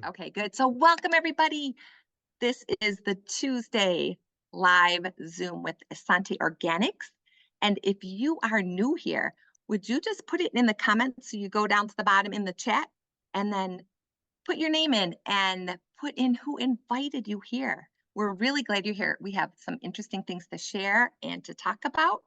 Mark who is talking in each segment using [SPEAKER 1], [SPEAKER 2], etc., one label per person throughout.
[SPEAKER 1] Okay, good. So welcome everybody. This is the Tuesday live Zoom with Essanté Organics. And if you are new here, would you just put it in the comments? So you go down to the bottom in the chat and then put your name in and put in who invited you here. We're really glad you're here. We have some interesting things to share and to talk about.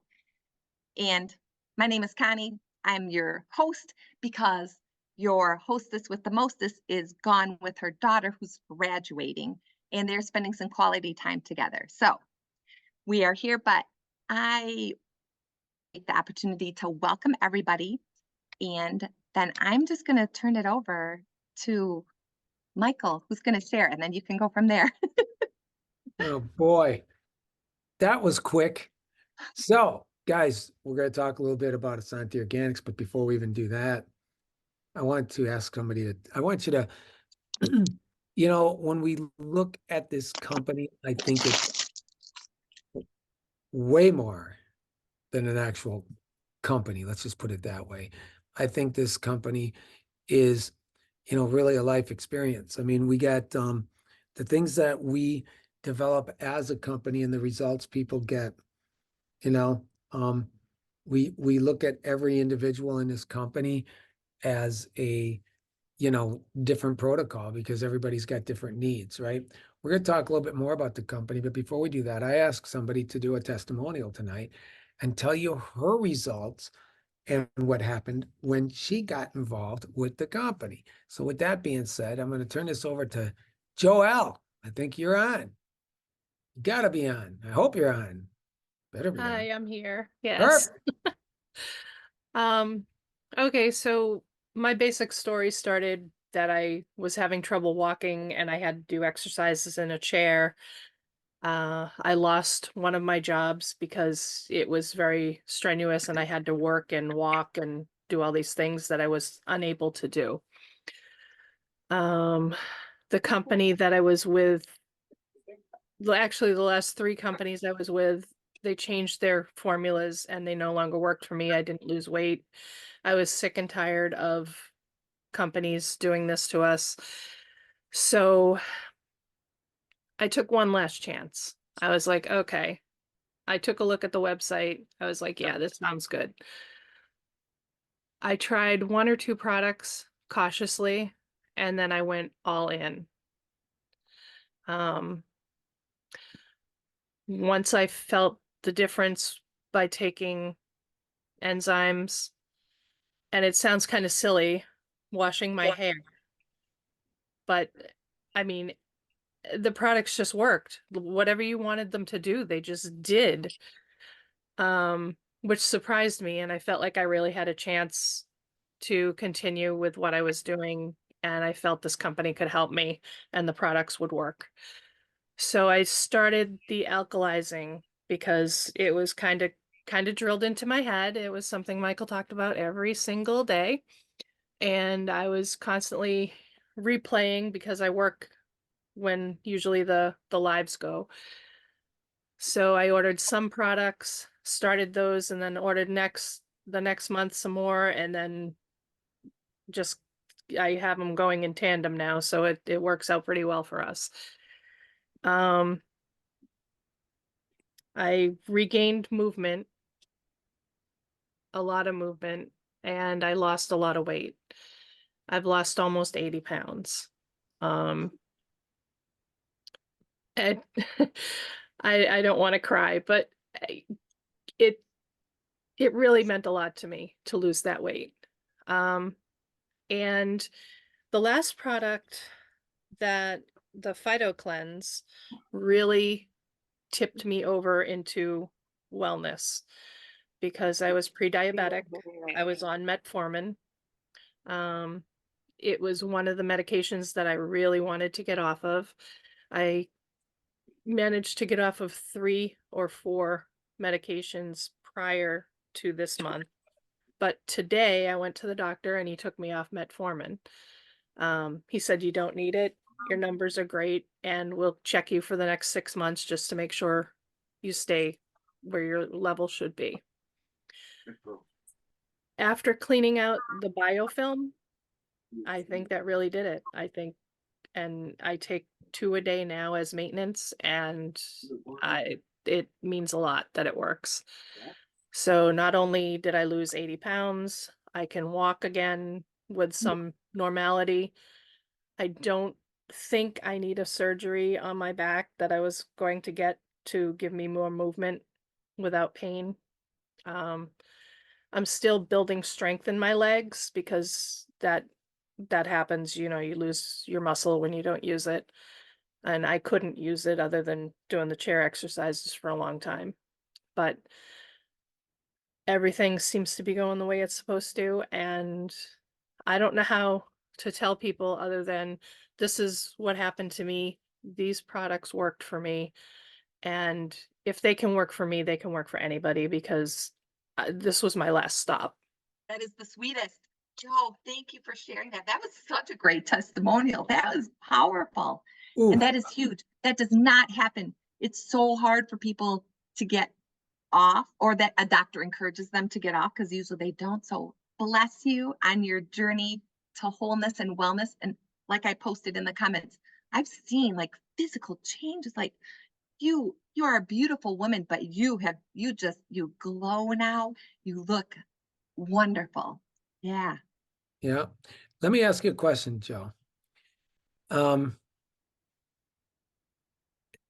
[SPEAKER 1] And my name is Connie. I'm your host because your hostess with the mostest is gone with her daughter who's graduating and they're spending some quality time together. So we are here, but I take the opportunity to welcome everybody. And then I'm just going to turn it over to Michael, who's going to share, and then you can go from there.
[SPEAKER 2] Oh boy, that was quick. So, guys, we're going to talk a little bit about Essanté Organics, but before we even do that, I want to ask somebody I want you to, when we look at this company, I think it's way more than an actual company. Let's just put it that way. I think this company is, really a life experience. I mean, we got the things that we develop as a company and the results people get. You know, um, we look at every individual in this company as a, different protocol because everybody's got different needs, right? We're going to talk a little bit more about the company, but before we do that, I asked somebody to do a testimonial tonight and tell you her results and what happened when she got involved with the company. So with that being said, I'm going to turn this over to Joelle. I think you're on. You got to be on. I hope you're on. Better be on.
[SPEAKER 3] Hi, I'm here. Yes.
[SPEAKER 2] Perfect.
[SPEAKER 3] Um, okay, so my basic story started that I was having trouble walking and I had to do exercises in a chair. I lost one of my jobs because it was very strenuous and I had to work and walk and do all these things that I was unable to do. Um, the company that I was with, actually the last three companies I was with, they changed their formulas and they no longer worked for me. I didn't lose weight. I was sick and tired of companies doing this to us. So I took one last chance. I was like, okay. I took a look at the website. I was like, yeah, this sounds good. I tried one or two products cautiously, and then I went all in. Um, Once I felt the difference by taking enzymes, and it sounds kind of silly, washing my hair, but I mean, the products just worked. Whatever you wanted them to do, they just did. Which surprised me, and I felt like I really had a chance to continue with what I was doing, and I felt this company could help me and the products would work. So I started the alkalizing because it was kind of drilled into my head. It was something Michael talked about every single day, and I was constantly replaying because I work when usually the lives go. So I ordered some products, started those, and then ordered the next month some more, and then just I have them going in tandem now, so it works out pretty well for us. Um, I regained movement, a lot of movement, and I lost a lot of weight. I've lost almost 80 pounds. Um, and I don't want to cry, but it it really meant a lot to me to lose that weight. Um, and the last product that the Phyto Cleanse really tipped me over into wellness because I was pre-diabetic. I was on metformin. Um, it was one of the medications that I really wanted to get off of. I managed to get off of 3 or 4 medications prior to this month. But today I went to the doctor and he took me off metformin. He said, you don't need it. Your numbers are great, and we'll check you for the next 6 months just to make sure you stay where your level should be. After cleaning out the biofilm, I think that really did it. I think and I take 2 a day now as maintenance, and it means a lot that it works. So not only did I lose 80 pounds, I can walk again with some normality. I don't think I need a surgery on my back that I was going to get to give me more movement without pain. Um, I'm still building strength in my legs because that happens, you know, you lose your muscle when you don't use it. And I couldn't use it other than doing the chair exercises for a long time. But everything seems to be going the way it's supposed to, and I don't know how to tell people other than this is what happened to me. These products worked for me, and if they can work for me, they can work for anybody because this was my last stop.
[SPEAKER 1] That is the sweetest. Joe, thank you for sharing that. That was such a great testimonial. That was powerful.
[SPEAKER 2] Ooh,
[SPEAKER 1] And that is huge. That does not happen. It's so hard for people to get off, or that a doctor encourages them to get off, because usually they don't. So bless you on your journey to wholeness and wellness. And like I posted in the comments, I've seen like physical changes. Like you are a beautiful woman, but you glow now. You look wonderful. Yeah.
[SPEAKER 2] yeah. Let me ask you a question, Joe. Um,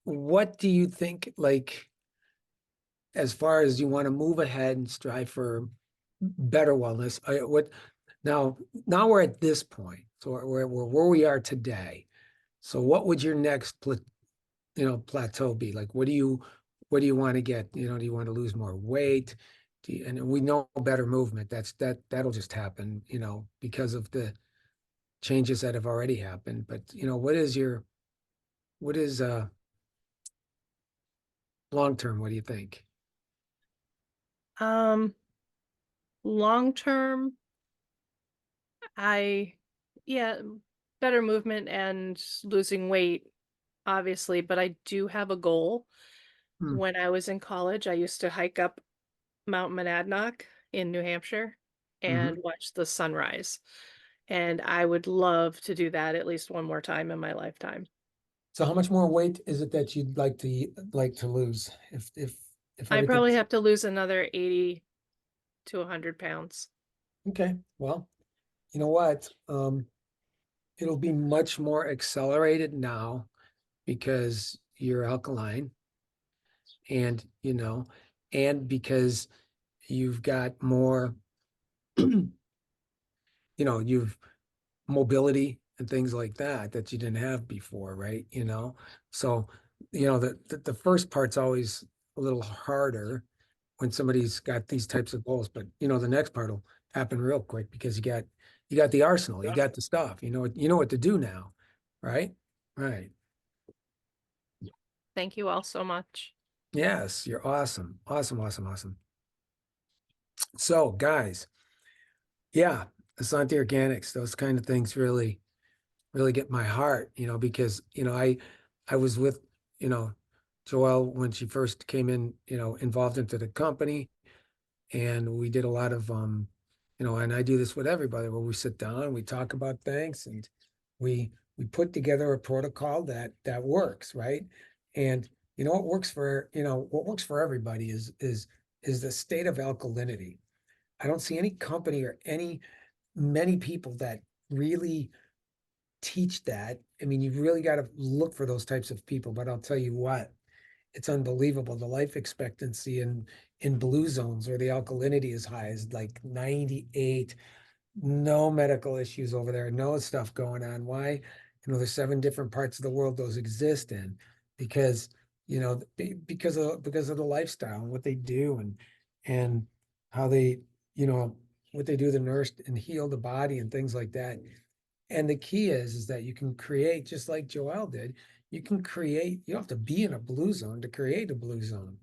[SPEAKER 2] what do you think, like, as far as you want to move ahead and strive for better wellness? Now we're at this point, so we're where we are today. So what would your next plateau be? Like, what do you want to get? You know, do you want to lose more weight? And we know better movement. That'll just happen, you know, because of the changes that have already happened. But you know, what is long term? What do you think?
[SPEAKER 3] Um, Long term, I, yeah, better movement and losing weight, obviously, but I do have a goal.
[SPEAKER 2] Hmm.
[SPEAKER 3] When I was in college, I used to hike up Mount Monadnock in New Hampshire
[SPEAKER 2] Hmm.
[SPEAKER 3] and watch the sunrise. And I would love to do that at least one more time in my lifetime.
[SPEAKER 2] So how much more weight is it that you'd like to lose if
[SPEAKER 3] I probably
[SPEAKER 2] everything's
[SPEAKER 3] have to lose another 80 to 100 pounds.
[SPEAKER 2] okay? Well, you know what? It'll be much more accelerated now because you're alkaline and and because you've got more, you've mobility and things like that you didn't have before, right? So, the first part's always a little harder when somebody's got these types of goals, but the next part will happen real quick because you got the arsenal, you got the stuff, you know what to do now, right? Right.
[SPEAKER 3] Thank you all so much.
[SPEAKER 2] Yes, you're awesome. Awesome, awesome, awesome. So, guys, yeah, Asante Organics, those kind of things really get my heart, because, I was with, you know, Joelle when she first came in, involved into the company, and we did a lot of, and I do this with everybody where we sit down, we talk about things, and we put together a protocol that works, right? And what works for everybody is the state of alkalinity. I don't see any company or many people that really teach that. I mean, you really got to look for those types of people, but I'll tell you what, it's unbelievable. The life expectancy in blue zones where the alkalinity is high is like 98. No medical issues over there, no stuff going on. Why? There's 7 different parts of the world those exist in because, because of the lifestyle and what they do and how they, what they do to nurse and heal the body and things like that. And the key is that you can create, just like Joel did, you can create, you don't have to be in a blue zone to create a blue zone.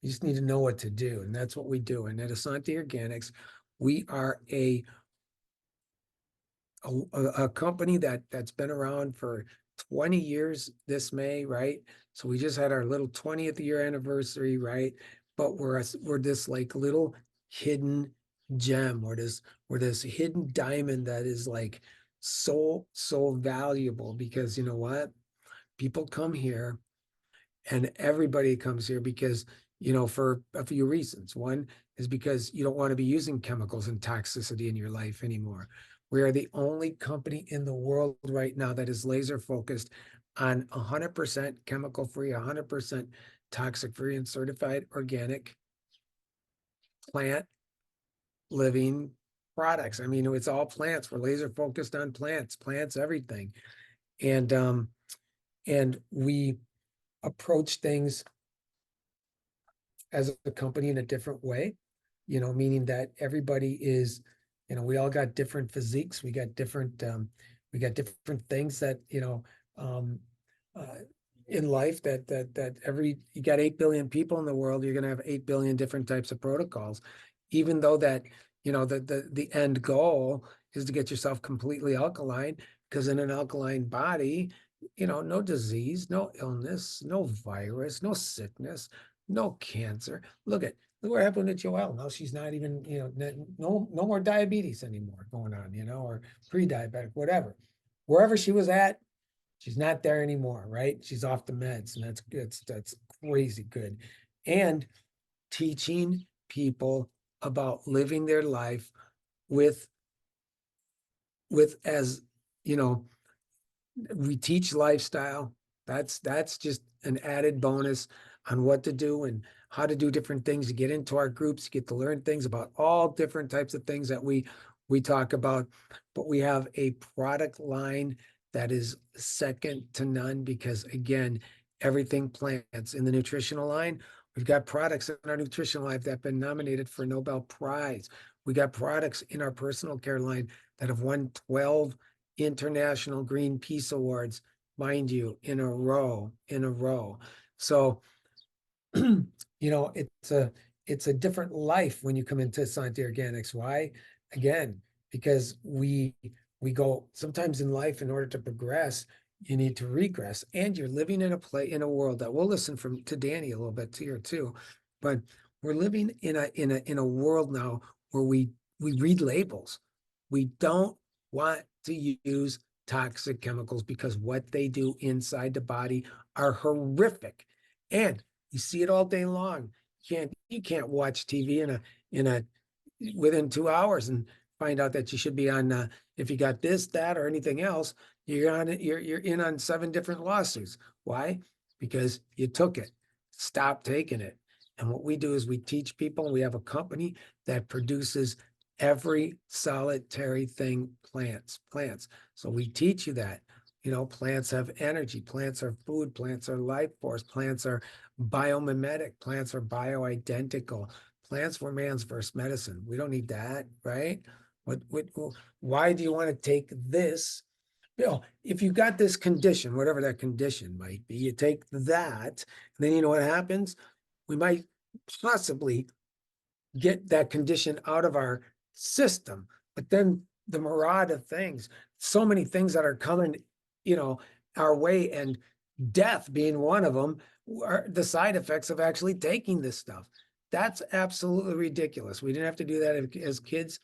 [SPEAKER 2] You just need to know what to do. And that's what we do. And at Asante Organics, we are a company that's been around for 20 years this May, right? So we just had our little 20th year anniversary, right? But we're this like little hidden gem, or this hidden diamond that is like so, so valuable because you know what? People come here and everybody comes here because, for a few reasons. One is because you don't want to be using chemicals and toxicity in your life anymore. We are the only company in the world right now that is laser focused on 100% chemical free, 100% toxic free and certified organic plant living products. I mean, it's all plants. We're laser focused on plants, everything. And we approach things as a company in a different way, meaning that everybody is, we all got different physiques, we got different things that, um, uh, in life that you got 8 billion people in the world, you're going to have 8 billion different types of protocols, even though that, the end goal is to get yourself completely alkaline, because in an alkaline body, no disease, no illness, no virus, no sickness, no cancer. Look what happened to Joelle. Now she's not even, no more diabetes anymore going on, or pre-diabetic, whatever. Wherever she was at, she's not there anymore, right? She's off the meds, and that's good. That's crazy good. And teaching people about living their life with as, we teach lifestyle. That's just an added bonus on what to do and how to do different things. To get into our groups, you get to learn things about all different types of things that we talk about. But we have a product line that is second to none because, again, everything plants. In the nutritional line, we've got products in our nutrition line that have been nominated for a Nobel Prize. We got products in our personal care line that have won 12 International Greenpeace Awards, mind you, in a row. So, it's a different life when you come into Essanté Organics. Why? Again, because we go sometimes in life, in order to progress, you need to regress, and you're living in a world that we'll listen to Danny a little bit here too, but we're living in a world now where we read labels. We don't want to use toxic chemicals because what they do inside the body are horrific, and you see it all day long. You can't watch TV in a within 2 hours and find out that you should be on, if you got this, that, or anything else, you're in on 7 different lawsuits. Why? Because you took it. Stop taking it. And what we do is we teach people. We have a company that produces every solitary thing, plants. So we teach you that. Plants have energy, plants are food, plants are life force, plants are biomimetic, plants are bioidentical. Plants were man's first medicine. We don't need that, right? Why do you want to take this? If you got this condition, whatever that condition might be, you take that, and then you know what happens? We might possibly get that condition out of our system, but then the myriad of things, so many things that are coming, our way, and death being one of them, are the side effects of actually taking this stuff. That's absolutely ridiculous. We didn't have to do that as kids.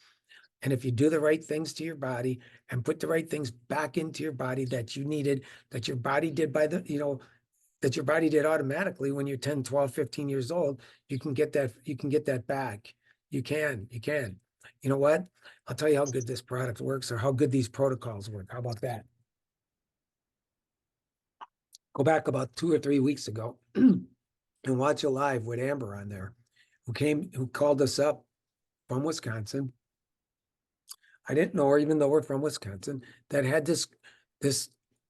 [SPEAKER 2] And if you do the right things to your body and put the right things back into your body that you needed, that your body did that your body did automatically when you're 10, 12, 15 years old, you can get that back. You can. You know what? I'll tell you how good this product works, or how good these protocols work. How about that? Go back about 2 or 3 weeks ago and watch a live with Amber on there, who called us up from Wisconsin. I didn't know her, even though we're from Wisconsin, that had this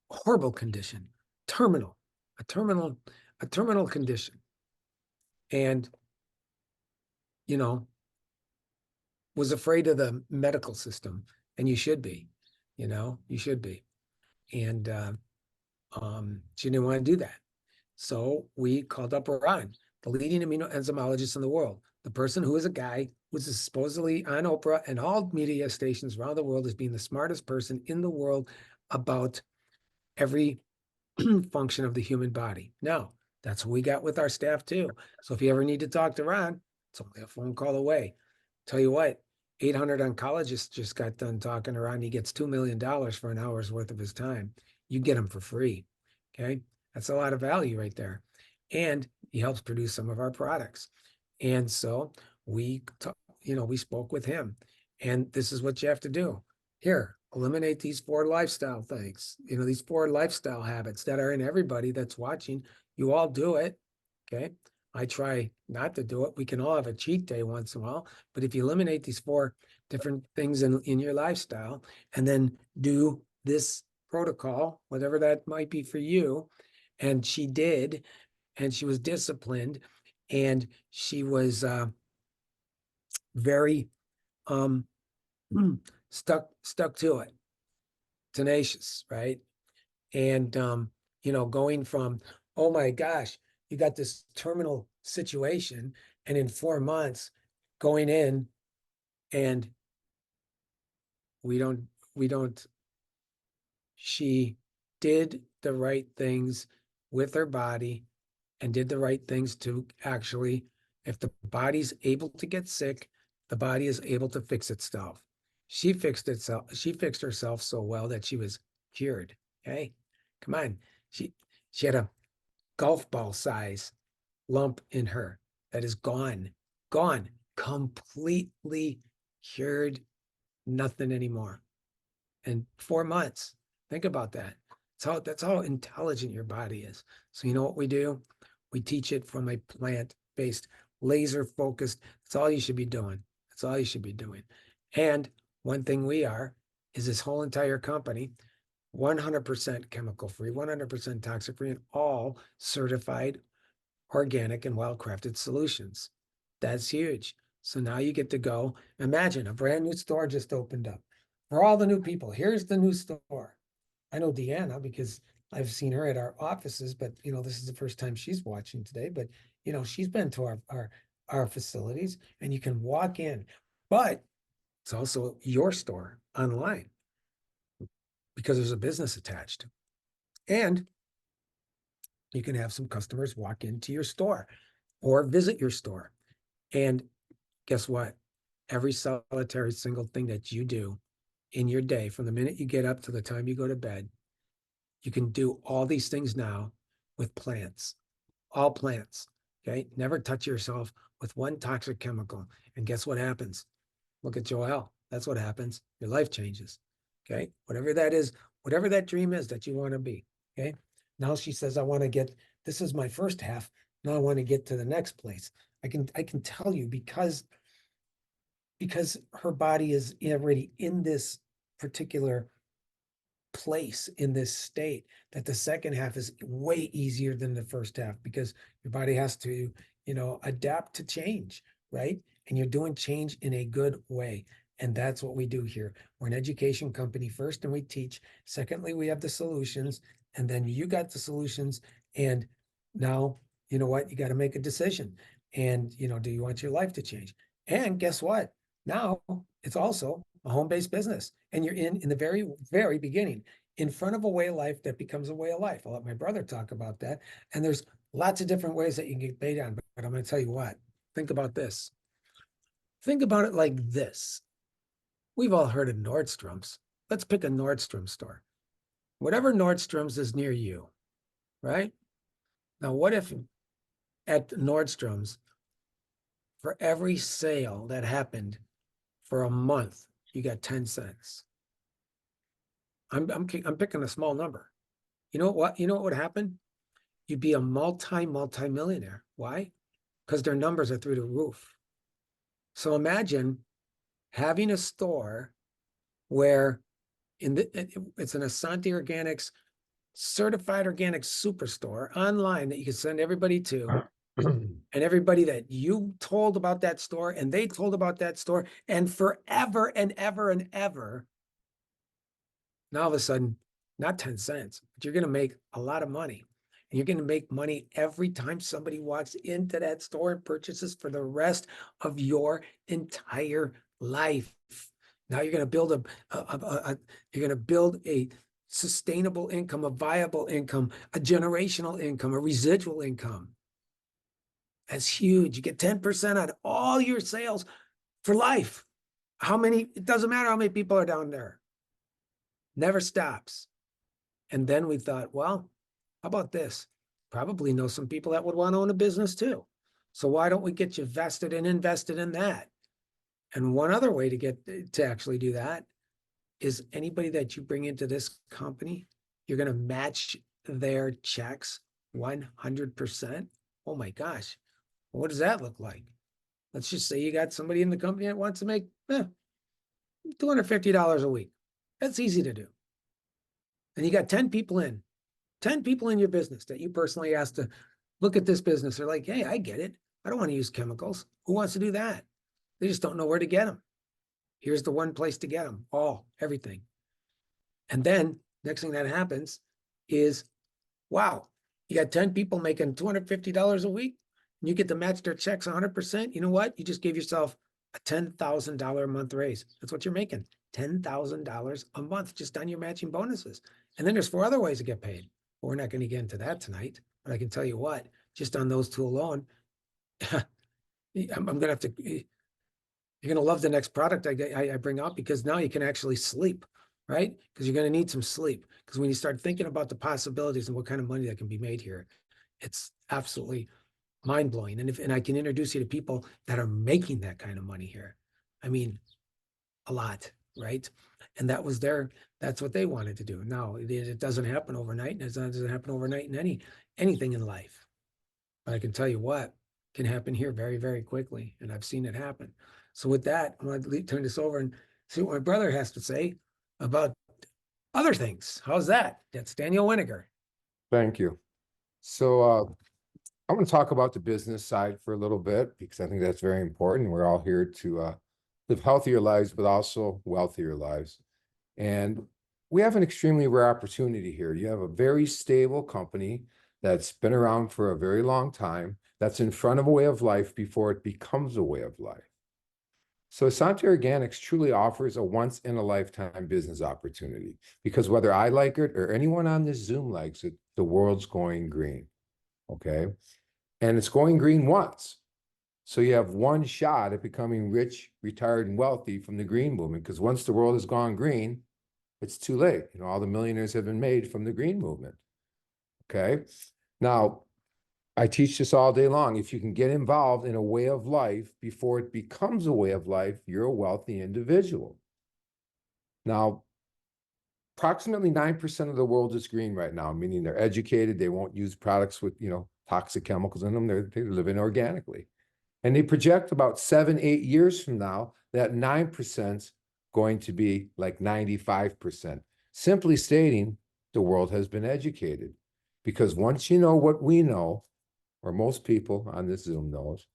[SPEAKER 2] horrible condition, a terminal condition. And, was afraid of the medical system. And you should be, you should be. And she didn't want to do that. So we called up Ron, the leading immunoenzymologist in the world, the person who is a guy who's supposedly on Oprah and all media stations around the world as being the smartest person in the world about every function of the human body. Now, that's what we got with our staff too. So if you ever need to talk to Ron, it's only a phone call away. Tell you what, 800 oncologists just got done talking around. He gets $2 million for an hour's worth of his time. You get him for free. Okay. That's a lot of value right there. And he helps produce some of our products. And so we spoke with him, and this is what you have to do. Here, eliminate these 4 lifestyle things, these 4 lifestyle habits that are in everybody that's watching. You all do it. Okay. I try not to do it. We can all have a cheat day once in a while, but if you eliminate these 4 different things in your lifestyle and then do this protocol, whatever that might be for you, and she did, and she was disciplined, and she was very stuck to it, tenacious, right? And going from, oh my gosh, you got this terminal situation, and in 4 months going in, and we don't she did the right things with her body and did the right things to actually, if the body's able to get sick, the body is able to fix itself. She fixed herself so well that she was cured. Okay. Come on. She had a golf ball size lump in her that is gone, completely cured, nothing anymore. In 4 months. Think about that. That's how intelligent your body is. So you know what we do? We teach it from a plant-based, laser-focused. That's all you should be doing. That's all you should be doing. And one thing we are is this whole entire company, 100% chemical-free, 100% toxic-free, and all certified organic and well-crafted solutions. That's huge. So now you get to go. Imagine a brand new store just opened up. For all the new people, here's the new store. I know Deanna because I've seen her at our offices, but this is the first time she's watching today. But she's been to our facilities, and you can walk in. But it's also your store online because there's a business attached. And you can have some customers walk into your store or visit your store. And guess what? Every solitary single thing that you do in your day, from the minute you get up to the time you go to bed, you can do all these things now with plants, all plants. Okay. Never touch yourself with one toxic chemical. And guess what happens? Look at Joelle. That's what happens. Your life changes. Okay. Whatever that is, whatever that dream is that you want to be. Okay. Now she says, this is my first half. Now I want to get to the next place. I can tell you because her body is already in this particular place, in this state, that the second half is way easier than the first half because your body has to, adapt to change, right? And you're doing change in a good way. And that's what we do here. We're an education company first, and we teach. Secondly, we have the solutions, and then you got the solutions. And now, you know what? You got to make a decision. And, do you want your life to change? And guess what? Now it's also a home-based business, and you're in the very, very beginning, in front of a way of life that becomes a way of life. I'll let my brother talk about that. And there's lots of different ways that you can get paid on, but I'm going to tell you what, think about this. Think about it like this. We've all heard of Nordstrom's. Let's pick a Nordstrom store. Whatever Nordstrom's is near you, right? Now, what if at Nordstrom's, for every sale that happened for a month, you got 10 cents? I'm picking a small number. You know what? You know what would happen? You'd be a multi-millionaire. Why? Because their numbers are through the roof. So imagine having a store where it's an Essanté Organics certified organic superstore online that you can send everybody to. And everybody that you told about that store and they told about that store, and forever and ever and ever. Now all of a sudden, not 10 cents, but you're going to make a lot of money. And you're going to make money every time somebody walks into that store and purchases for the rest of your entire life. Now you're going to build a sustainable income, a viable income, a generational income, a residual income. That's huge. You get 10% on all your sales for life. it doesn't matter how many people are down there. Never stops. And then we thought, well, how about this? Probably know some people that would want to own a business too. So why don't we get you vested and invested in that? And one other way to actually do that is anybody that you bring into this company, you're going to match their checks 100%. Oh my gosh. What does that look like? Let's just say you got somebody in the company that wants to make $250 a week. That's easy to do. And you got 10 people in your business that you personally asked to look at this business. They're like, hey, I get it. I don't want to use chemicals. Who wants to do that? They just don't know where to get them. Here's the one place to get them, everything. And then next thing that happens is, wow, you got 10 people making $250 a week and you get to match their checks 100%. You know what? You just gave yourself a $10,000 a month raise. That's what you're making. $10,000 a month just on your matching bonuses. And then there's 4 other ways to get paid. But we're not going to get into that tonight, but I can tell you what, just on those 2 alone, I'm going to have to, you're going to love the next product I bring out, because now you can actually sleep, right? Because you're going to need some sleep. Because when you start thinking about the possibilities and what kind of money that can be made here, it's absolutely mind blowing. And I can introduce you to people that are making that kind of money here. I mean, a lot, right? And that's what they wanted to do. Now it doesn't happen overnight, and it doesn't happen overnight in anything in life. But I can tell you what can happen here very, very quickly. And I've seen it happen. So with that, I'm going to turn this over and see what my brother has to say about other things. How's that? That's Daniel Winiger.
[SPEAKER 4] Thank you. So I'm going to talk about the business side for a little bit, because I think that's very important. We're all here to live healthier lives, but also wealthier lives. And we have an extremely rare opportunity here. You have a very stable company that's been around for a very long time, that's in front of a way of life before it becomes a way of life. So Essanté Organics truly offers a once-in-a-lifetime business opportunity, because whether I like it or anyone on this Zoom likes it, the world's going green, okay? And it's going green once. So you have one shot at becoming rich, retired, and wealthy from the green movement, because once the world has gone green, it's too late. You know, all the millionaires have been made from the green movement, okay? Now, I teach this all day long. If you can get involved in a way of life before it becomes a way of life, you're a wealthy individual. Now, approximately 9% of the world is green right now, meaning they're educated. They won't use products with, toxic chemicals in them. They're living organically. And they project about 7-8 years from now that 9% is going to be like 95%. Simply stating, the world has been educated. Because once you know what we know, or most people on this Zoom knows,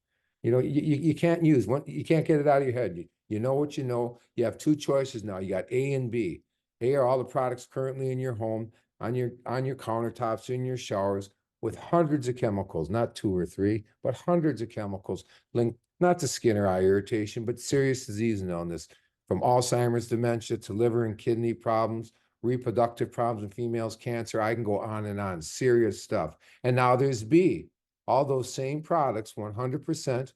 [SPEAKER 4] you can't you can't get it out of your head. You know what you know. You have 2 choices now. You got A and B. A are all the products currently in your home, on your countertops, in your showers, with hundreds of chemicals, not 2 or 3, but hundreds of chemicals linked not to skin or eye irritation, but serious disease and illness, from Alzheimer's, dementia, to liver and kidney problems, reproductive problems in females, cancer. I can go on, serious stuff. And now there's B. All those same products, 100%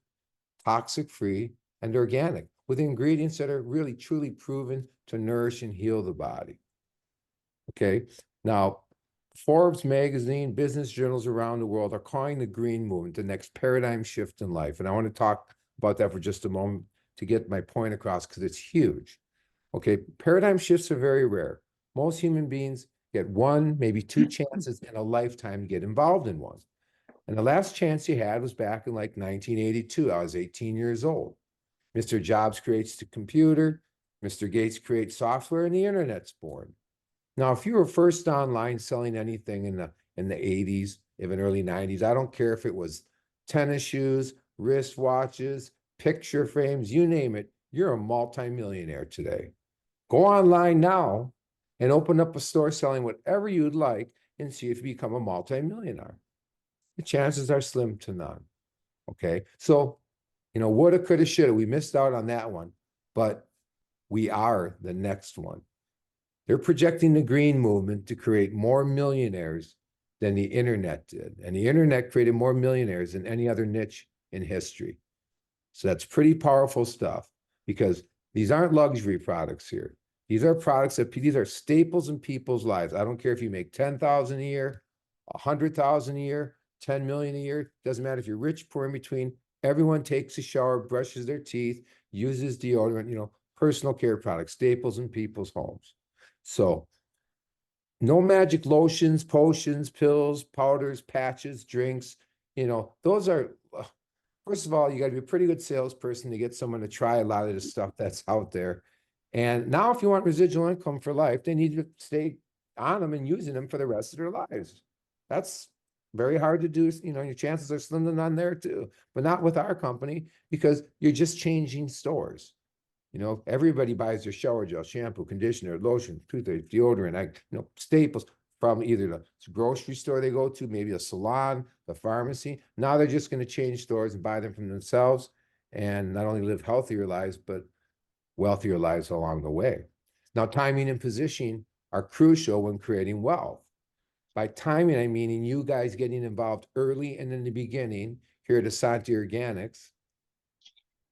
[SPEAKER 4] toxic-free and organic, with ingredients that are really, truly proven to nourish and heal the body. Okay, now, Forbes magazine, business journals around the world are calling the green movement the next paradigm shift in life. And I want to talk about that for just a moment to get my point across, because it's huge. Okay, paradigm shifts are very rare. Most human beings get 1, maybe 2 chances in a lifetime to get involved in one. And the last chance you had was back in like 1982. I was 18 years old. Mr. Jobs creates the computer, Mr. Gates creates software, and the internet's born. Now, if you were first online selling anything in the 80s, even early 90s, I don't care if it was tennis shoes, wristwatches, picture frames, you name it, you're a multimillionaire today. Go online now and open up a store selling whatever you'd like and see if you become a multimillionaire. The chances are slim to none. Okay, so woulda, coulda, shoulda. We missed out on that one, but we are the next one. They're projecting the green movement to create more millionaires than the internet did, and the internet created more millionaires than any other niche in history. So that's pretty powerful stuff, because These aren't luxury products here. These are products these are staples in people's lives. I don't care if you make 10,000 a year, 100,000 a year, 10 million a year. Doesn't matter if you're rich, poor, in between. Everyone takes a shower, brushes their teeth, uses deodorant, personal care products, staples in people's homes. So no magic lotions, potions, pills, powders, patches, drinks. Those are, first of all, you got to be a pretty good salesperson to get someone to try a lot of the stuff that's out there. And now, if you want residual income for life, they need to stay on them and using them for the rest of their lives. That's very hard to do. Your chances are slim to none there too, but not with our company because you're just changing stores. Everybody buys their shower gel, shampoo, conditioner, lotion, toothpaste, deodorant, staples from either the grocery store they go to, maybe a salon, the pharmacy. Now they're just going to change stores and buy them from themselves and not only live healthier lives, but wealthier lives along the way. Now, timing and positioning are crucial when creating wealth. By timing, I mean you guys getting involved early and in the beginning here at Essanté Organics,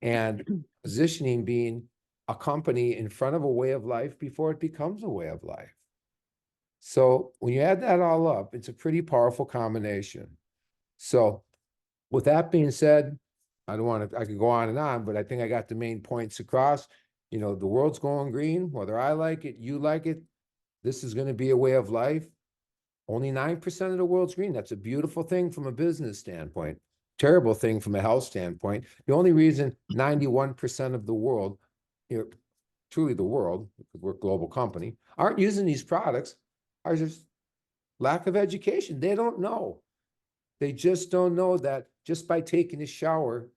[SPEAKER 4] and positioning being a company in front of a way of life before it becomes a way of life. So when you add that all up, it's a pretty powerful combination. So with that being said, I could go on and on, but I think I got the main points across. The world's going green, whether I like it, you like it, this is going to be a way of life. Only 9% of the world's green. That's a beautiful thing from a business standpoint. Terrible thing from a health standpoint. The only reason 91% of the world, truly the world, because we're a global company, aren't using these products are just lack of education. They don't know. They just don't know that just by taking a shower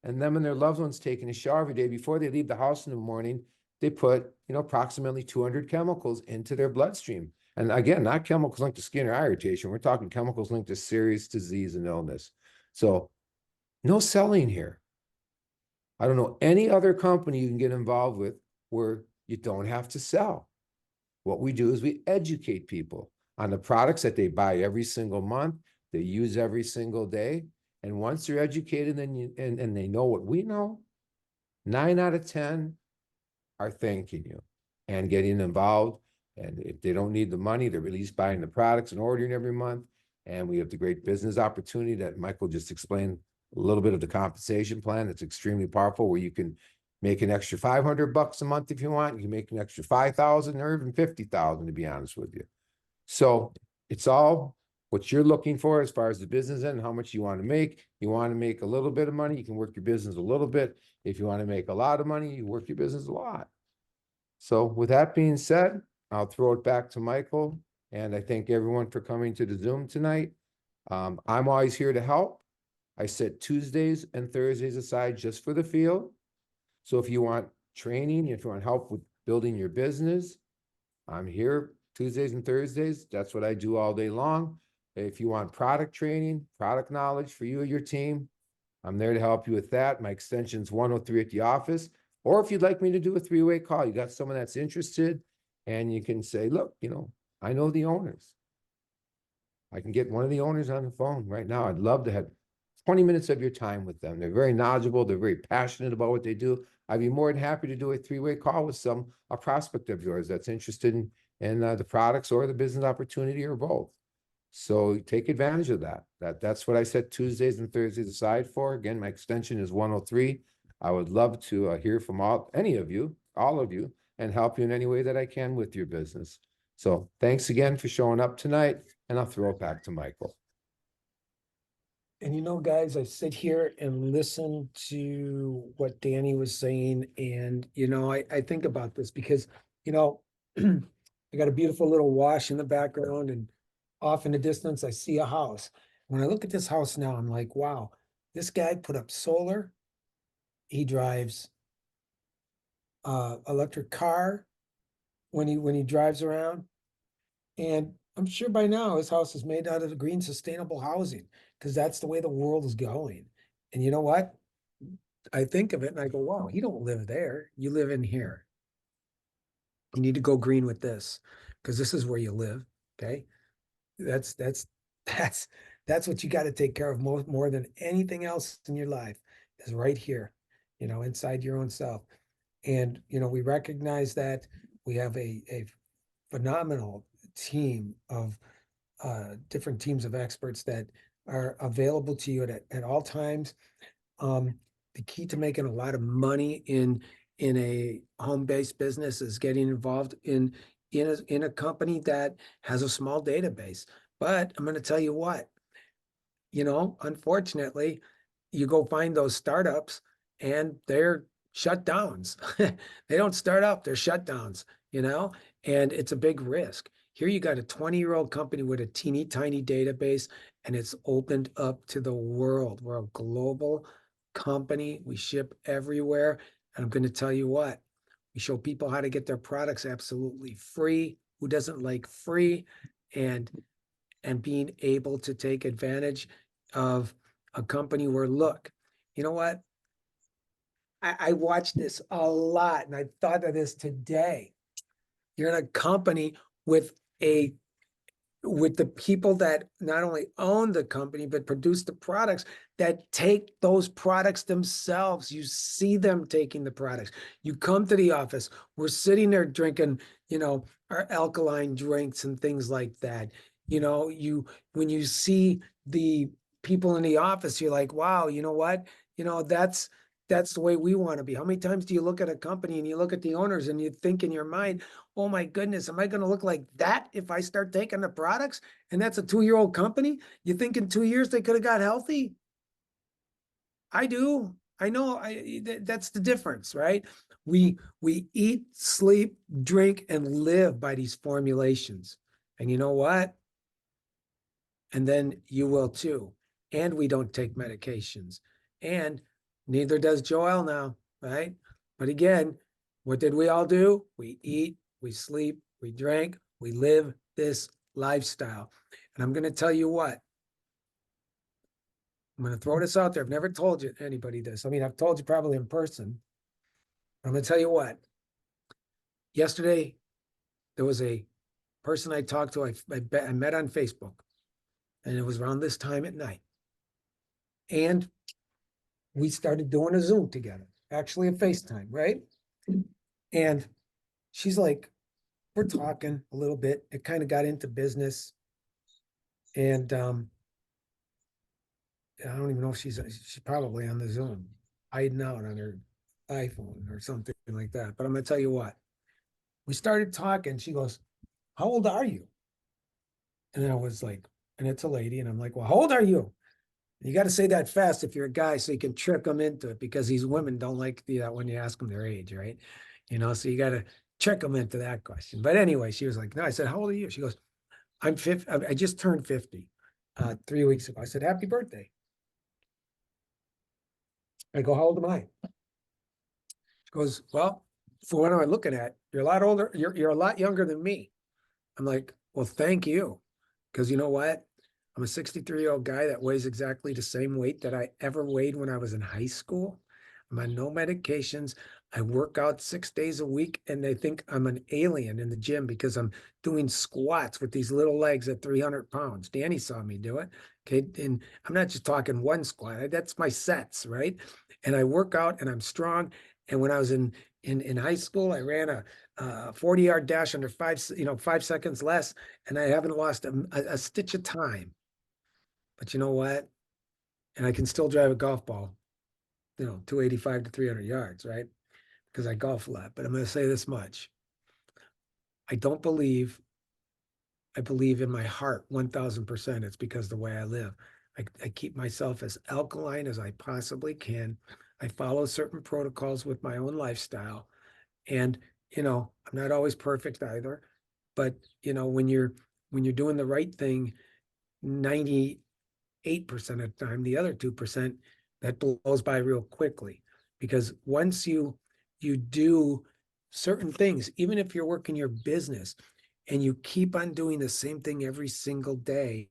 [SPEAKER 4] and them and their loved ones taking a shower every day before they leave the house in the morning, they put, approximately 200 chemicals into their bloodstream. And again, not chemicals linked to skin or eye irritation. We're talking chemicals linked to serious disease and illness. So no selling here. I don't know any other company you can get involved with where you don't have to sell. What we do is we educate people on the products that they buy every single month, they use every single day. And once they're educated and they know what we know, 9 out of 10 are thanking you and getting involved. And if they don't need the money, they're at least buying the products and ordering every month. And we have the great business opportunity that Michael just explained, a little bit of the compensation plan. It's extremely powerful where you can make an extra $500 a month if you want. You can make an extra 5,000 or even 50,000, to be honest with you. So it's all what you're looking for as far as the business end, how much you want to make. You want to make a little bit of money, you can work your business a little bit. If you want to make a lot of money, you work your business a lot. So with that being said, I'll throw it back to Michael. And I thank everyone for coming to the Zoom tonight. I'm always here to help. I set Tuesdays and Thursdays aside just for the field. So if you want training, if you want help with building your business, I'm here Tuesdays and Thursdays. That's what I do all day long. If you want product training, product knowledge for you or your team, I'm there to help you with that. My extension's 103 at the office. Or if you'd like me to do a 3-way call, you got someone that's interested and you can say, look, I know the owners. I can get one of the owners on the phone right now. I'd love to have 20 minutes of your time with them. They're very knowledgeable. They're very passionate about what they do. I'd be more than happy to do a 3-way call with a prospect of yours that's interested in the products or the business opportunity or both. So take advantage of that. That's what I set Tuesdays and Thursdays aside for. Again, my extension is 103. I would love to hear from all of you, and help you in any way that I can with your business. So thanks again for showing up tonight, and I'll throw it back to Michael.
[SPEAKER 2] And guys, I sit here and listen to what Danny was saying, and I think about this because I got a beautiful little wash in the background, and off in the distance I see a house. When I look at this house now, I'm like, wow, this guy put up solar. He drives electric car when he drives around, and I'm sure by now his house is made out of green sustainable housing, because that's the way the world is going. And you know what? I think of it and I go, wow, you don't live there. You live in here. You need to go green with this, because this is where you live. Okay. That's what you got to take care of more than anything else in your life, is right here, inside your own self. And, we recognize that we have a phenomenal team of different teams of experts that are available to you at all times. The key to making a lot of money in a home-based business is getting involved in a company that has a small database. But I'm going to tell you what, unfortunately, you go find those startups and they're shutdowns. They don't start up, they're shutdowns, and it's a big risk. Here you got a 20-year-old company with a teeny tiny database, and it's opened up to the world. We're a global company. We ship everywhere. And I'm going to tell you what, we show people how to get their products absolutely free. Who doesn't like free? And being able to take advantage of a company where, look, you know what? I watched this a lot, and I thought of this today. You're in a company with the people that not only own the company, but produce the products that take those products themselves. You see them taking the products. You come to the office, we're sitting there drinking, our alkaline drinks and things like that. When you see the people in the office, you're like, wow, you know what? That's the way we want to be. How many times do you look at a company and you look at the owners and you think in your mind, oh my goodness, am I going to look like that if I start taking the products? And that's a 2-year-old company. You think in 2 years they could have got healthy? I do. I know. That's the difference, right? We eat, sleep, drink, and live by these formulations. And you know what? And then you will too. And we don't take medications. And neither does Joel now, right? But again, what did we all do? We eat, we sleep, we drink, we live this lifestyle. And I'm going to tell you what, I'm going to throw this out there. I've never told anybody this. I mean, I've told you probably in person. I'm going to tell you what, yesterday, there was a person I talked to, I met on Facebook, and it was around this time at night. And we started doing a Zoom together, actually a FaceTime, right? And she's like, we're talking a little bit. It kind of got into business. And I don't even know if she's probably on the Zoom, hiding out on her iPhone or something like that. But I'm going to tell you what, we started talking. She goes, how old are you? And then I was like, and it's a lady. And I'm like, well, how old are you? You got to say that fast if you're a guy so you can trick them into it, because these women don't like when you ask them their age, right? So you got to trick them into that question. But anyway, she was like, no, I said, how old are you? She goes, I'm 50. I just turned 50 3 weeks ago. I said, happy birthday. I go, how old am I? She goes, well, for what am I looking at? You're a lot older. You're a lot younger than me. I'm like, well, thank you. Because you know what? I'm a 63-year-old guy that weighs exactly the same weight that I ever weighed when I was in high school. I'm on no medications. I work out 6 days a week, and they think I'm an alien in the gym because I'm doing squats with these little legs at 300 pounds. Danny saw me do it. Okay. And I'm not just talking one squat. That's my sets, right? And I work out and I'm strong. And when I was in high school, I ran a 40-yard dash under 5 seconds less, and I haven't lost a stitch of time. But you know what? And I can still drive a golf ball, 285 to 300 yards, right? Because I golf a lot. But I'm going to say this much. I believe in my heart 1000%. It's because the way I live. I keep myself as alkaline as I possibly can. I follow certain protocols with my own lifestyle. And, I'm not always perfect either. But, when you're doing the right thing, 98% of the time, the other 2%, that blows by real quickly. Because once you do certain things, even if you're working your business and you keep on doing the same thing every single day,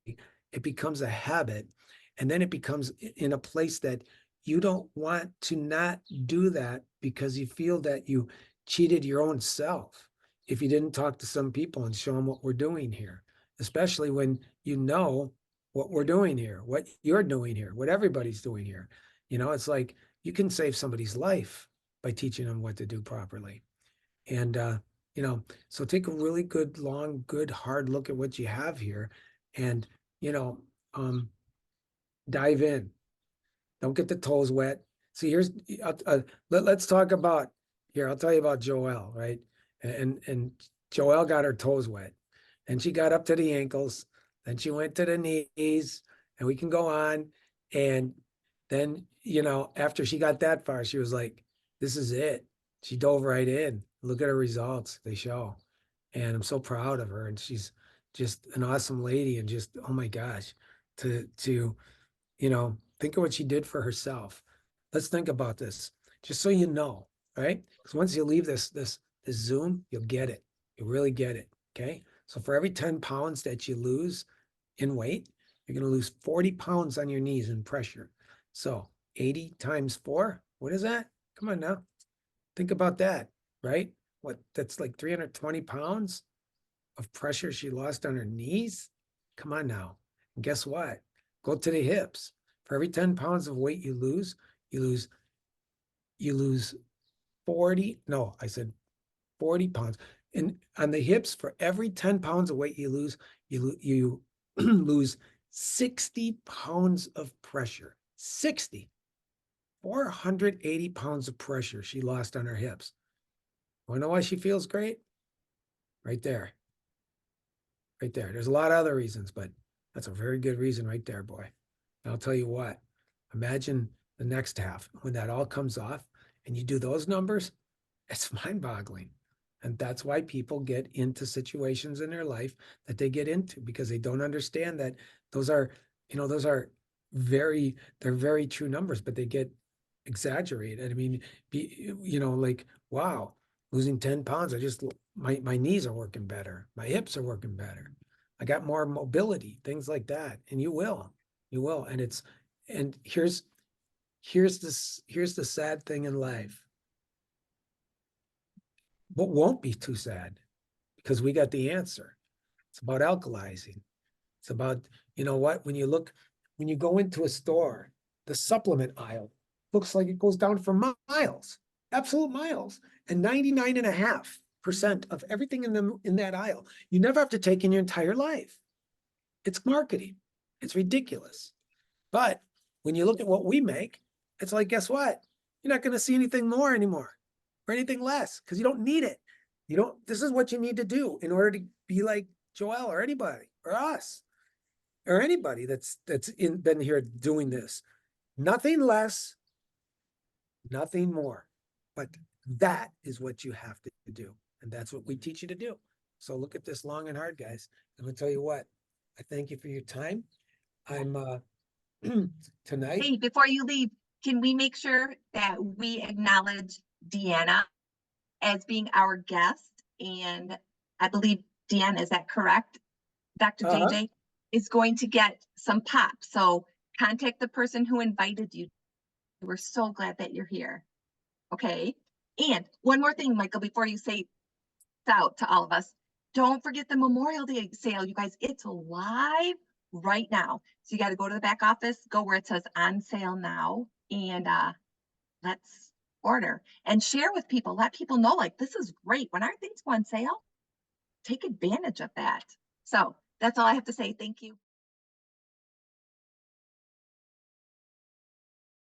[SPEAKER 2] it becomes a habit. And then it becomes in a place that you don't want to not do that, because you feel that you cheated your own self if you didn't talk to some people and show them what we're doing here, especially when you know what we're doing here, what you're doing here, what everybody's doing here. It's like you can save somebody's life by teaching them what to do properly. And, you know, so take a really good, long, good, hard look at what you have here and, you know, dive in. Don't get the toes wet. See, here's, let's talk about, here, I'll tell you about Joelle, right? And Joelle got her toes wet and she got up to the ankles, then she went to the knees, and we can go on. And then, you know, after she got that far, she was like, this is it. She dove right in. Look at her results. They show. And I'm so proud of her. And she's just an awesome lady. And just, oh my gosh, to, you know, think of what she did for herself. Let's think about this, just so you know, right? Because once you leave this Zoom, you'll get it. You'll really get it. Okay. So for every 10 pounds that you lose in weight, you're going to lose 40 pounds on your knees in pressure. So 80 times 4, what is that? Come on now. Think about that, right? What, that's like 320 pounds of pressure she lost on her knees. Come on now. And guess what? Go to the hips. For every 10 pounds of weight you lose 40, no, I said 40 pounds. And on the hips, for every 10 pounds of weight you lose, you lose 60 pounds of pressure. 60. 480 pounds of pressure she lost on her hips. Want to know why she feels great? Right there. Right there. There's a lot of other reasons, but that's a very good reason right there, boy. And I'll tell you what, imagine the next half when that all comes off and you do those numbers, it's mind-boggling. And that's why people get into situations in their life that they get into, because they don't understand that those are, you know, those are they're very true numbers, but they get exaggerated. I mean, you know, like, wow, losing 10 pounds, my knees are working better. My hips are working better. I got more mobility, things like that. And you will. And here's the sad thing in life. What won't be too sad, because we got the answer. It's about alkalizing. It's about, you know what, when you go into a store, the supplement aisle looks like it goes down for miles, absolute miles, and 99.5% of everything in that aisle, you never have to take in your entire life. It's marketing. It's ridiculous. But when you look at what we make, it's like, guess what? You're not going to see anything more anymore or anything less, because you don't need it. This is what you need to do in order to be like Joelle or anybody or us or anybody that's been here doing this. Nothing less, nothing more. But that is what you have to do. And that's what we teach you to do. So look at this long and hard, guys. I'm going to tell you what, I thank you for your time. I'm tonight.
[SPEAKER 1] Hey, before you leave, can we make sure that we acknowledge Deanna as being our guest? And I believe, Deanna, is that correct? Dr. JJ is going to get some pop. So contact the person who invited you. We're so glad that you're here. Okay. And one more thing, Michael, before you say out to all of us, don't forget the Memorial Day sale, you guys. It's live right now. So you got to go to the back office, go where it says on sale now, and let's order and share with people. Let people know, like, this is great. When our things go on sale, take advantage of that. So that's all I have to say. Thank you.